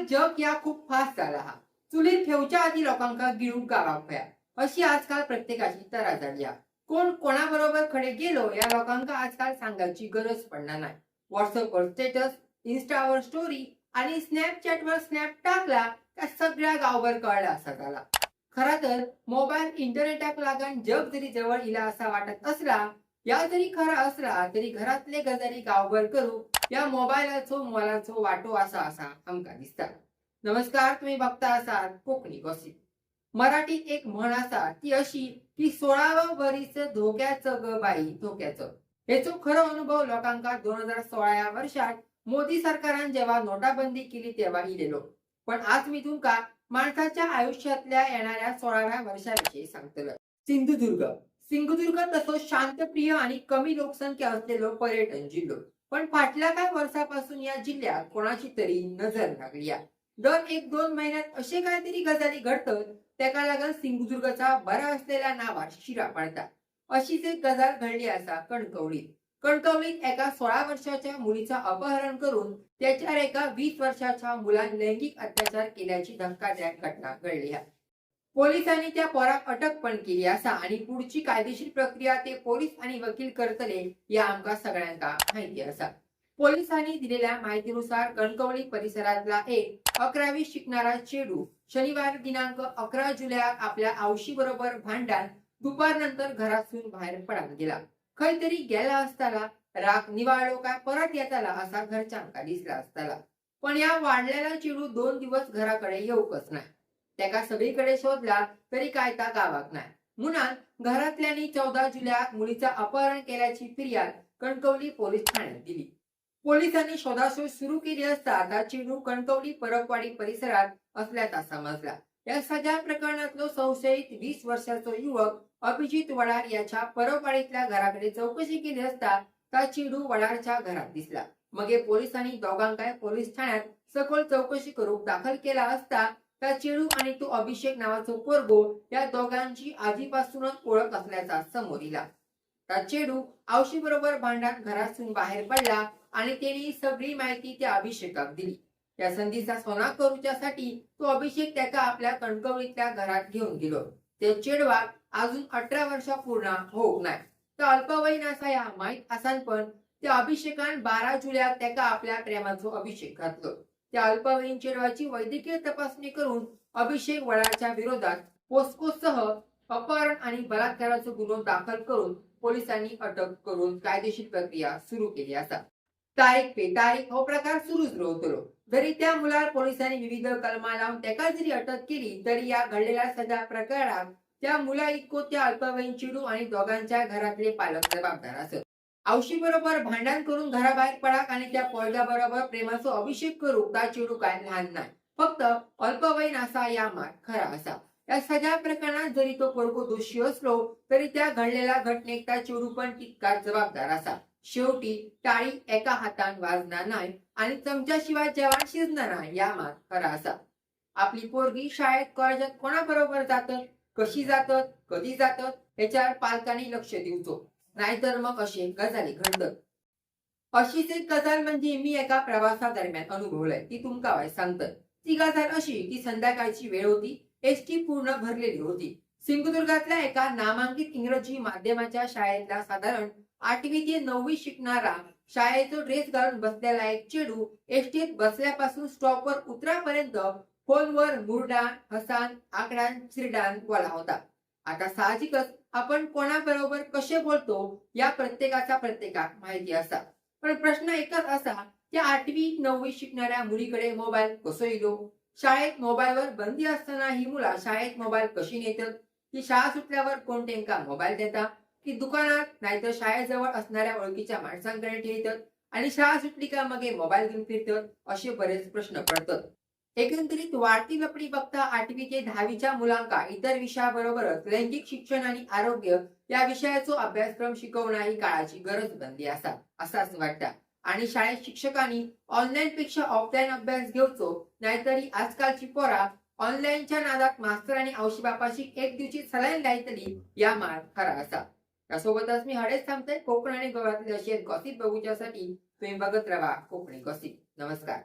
आजकाल जग या खूप फास्ट झाला हा. चुलीर ठेवच्या आधी लोकांका गिळूक गावाक होया अशी आजकाल प्रत्येकाची तरा झाली हा. कोण कोणाबरोबर खडे गेलो या लोकांका आजकाल सांगायची गरज पडणार नाही. व्हॉट्सअपवर स्टेटस, इन्स्टावर स्टोरी आणि स्नॅपचॅटवर स्नॅप टाकला का सगळ्या गावभर कळला असा झाला. खरा तर मोबाईल इंटरनेटाक लागण जग जरी जवळ इला असा वाटत असला, या जरी खरा असला तरी घरातले गजाली गावभर करू या मोबाईलाचो मोलाचो वाटो असा आमका दिसता. नमस्कार, तुम्ही बघता आसात कोकणी गॉसिप. मराठीत एक म्हण असा ती अशी की 16व वरीस धोक्याचं ग बाई धोक्याचं. हेचो खरो अनुभव लोकांका 2016 या वर्षात मोदी सरकारान जेव्हा नोटाबंदी केली तेव्हा इलेलो. पण आज मी तुमका माणसाच्या आयुष्यातल्या येणाऱ्या 16व्या वर्षाविषयी सांगतलो. सिंधुदुर्ग सिंधुदुर्ग तसो शांतप्रिय आणि कमी लोकसंख्या असलेलो पर्यटन जिल्हो. पण फाटल्या काही वर्षापासून या जिल्ह्यात कोणाची तरी नजर लागली. दर 1-2 महिन्यात असे काहीतरी गजाली घडतात त्याका लागून सिंधुदुर्गचा बरा असलेल्या नावात शिरा पडतात. अशीच एक गजाल घडली असा कणकवलीत. कणकवलीत एका 16 वर्षाच्या मुलीचा अपहरण करून त्याच्यावर एका 20 वर्षाच्या मुलाने लैंगिक अत्याचार केल्याची धक्कादायक घटना घडली आहे. पोलिसांनी त्या पोराक अटक पण केली असा आणि पुढची कायदेशीर प्रक्रिया ते पोलीस आणि वकील करतले या आमका सगळ्यांका माहिती असा. पोलिसांनी दिलेल्या माहितीनुसार कणकवली परिसरातला एक 11वी शिकणारा चेडू शनिवार दिनांक 11 जुलैक आपल्या आवशी बरोबर भांडण दुपारनंतर घरातून बाहेर पडान गेला. खंय तरी गेला असताना राग निवाळलो काय परत येताला असा घरच्यांका दिसला असताला. पण या वाढलेला चेडू 2 दिवस घराकडे येऊकच नाही. त्याका सगळीकडे शोधला तरी काय ता गावाक नाही. म्हणून घरातल्यांनी 14 जुलैक मुलीचा अपहरण केल्याची फिर्याद कणकवली पोलीस ठाण्यात दिली. पोलिसांनी शोधाशोध सुरू केली असता आता चेडू कणकवली परकवाडी परिसरात असल्याचा समजला. या सगळ्या प्रकरणातलो संशयित 20 वर्षाचा युवक अभिजित वडार याच्या परकवाडीतल्या घराकडे चौकशी केली असता त्या चेडू वडारच्या घरात दिसला. मगे पोलिसांनी दोघांकाय पोलीस ठाण्यात सखोल चौकशी करून दाखल केला असता त्या चेडू आणि तो अभिषेक नावाचा पोरगो या दोघांची आधीपासूनच ओळख असल्याचा समोर आला. त्या चेडू आवशी बरोबर भांडण घरातून बाहेर पडला आणि त्यांनी सगळी माहिती त्या अभिषेकाक दिली. या संधीचा सोना करूच्यासाठी तो अभिषेक त्याका आपल्या कणकवलीतल्या घरात घेऊन गेलो. ते चेडवाक अजून 18 वर्ष पूर्ण होऊक नाही. तो अल्पवयीन असा या माहित असान पण त्या अभिषेकान 12 जुलैक त्याका आपल्या प्रेमाचो अभिषेक घातलो. त्या अल्पवयीन चेडवाची वैद्यकीय तपासणी करून अभिषेक वडाच्या विरोधात पोस्कोसह अपहरण आणि बलात्काराचा गुन्हा दाखल करून पोलिसांनी अटक करून कायदेशीर प्रक्रिया सुरू केली असा. तारीख पे तारीख हो प्रकार सुरूच राहतलो. जरी त्या मुलार पोलिसांनी विविध कलमा लावून त्याका जरी अटक केली तरी या घडलेल्या सगळ्या प्रकरणात त्या मुला इतको त्या अल्पवयीन चेडू आणि दोघांच्या घरातले पालक जबाबदार असत. आवशी बरोबर भांडण करून घराबाहेर पडाक आणि त्या पोरग्या बरोबर प्रेमाचो अभिषेक करू त्या चेडू काय लहान नाही, फक्त अल्पवयीन असा या मार खरा असा. या सगळ्या प्रकरणात जरी तो पोरगो दोषी असलो तरी त्या घडलेल्या घटनेक त्या चेडू पण तितकाच जबाबदार असा. शेवटी टाळी एका हातान वाजणार नाही आणि चमच्याशिवाय जेवण शिजणार नाही या मार खरा असा. आपली पोरगी शाळेत कॉलेजात कोणाबरोबर जातात, कशी जातात, कधी जातात याच्यावर पालकांनी लक्ष देऊचो, नाहीतर मग असे गजाली घडतात. अशीच एक गजाल म्हणजे मी एका प्रवासादरम्यान अनुभवलंय ती तुमका वाय सांगतात. ती गजाल अशी की संध्याकाळची वेळ होती. एसटी पूर्ण भरलेली होती. सिंधुदुर्गातल्या एका नामांकित इंग्रजी माध्यमाच्या शाळेतला साधारण 8वी ते 9वी शिकणारा शाळेचा ड्रेस घालून बसलेला एक चेडू एसटीत बसल्यापासून स्टॉपवर उतरापर्यंत फोनवर मुरडान, हसान, आकडान, चिरडान बोला होता. आता साहजिकच आपण कोणाबरोबर कसे बोलतो या प्रत्येकाचा माहिती असा. पण प्रश्न एकच असा की 8वी 9वी शिकणाऱ्या मुलीकडे मोबाईल कसो येलो? शाळेत मोबाईलवर बंदी असताना ही मुला शाळेत मोबाईल कशी नेतात? की शाळा सुटल्यावर कोण त्यांना मोबाईल देता? की दुकानात नाहीतर शाळेजवळ असणाऱ्या ओळखीच्या माणसांकडे ठेवतात आणि शाळा सुटली का मग मोबाईल घेऊन फिरतात? असे बरेच प्रश्न पडतात. एकंदरीत वाढती लपडी बघता 8वी ते 10वीच्या मुलांका इतर विषयाबरोबरच लैंगिक शिक्षण आणि आरोग्य या विषयाचा अभ्यासक्रम शिकवणं ही काळाची गरज बनली असाच वाटतं. आणि शाळेत शिक्षकांनी ऑनलाईन पेक्षा ऑफलाईन अभ्यास घेऊचो, नाहीतरी आजकालची पोरा ऑनलाईनच्या नादात मास्तर आणि औषधी बापाशी एक दिवशी सलाईन लायतली या मार खरा असा. त्यासोबतच मी हळेच थांबते. कोकण आणि गोव्यातले असे गॉसिप बघूच्यासाठी तुम्ही बघत राहा कोकणी गॉसिप. नमस्कार.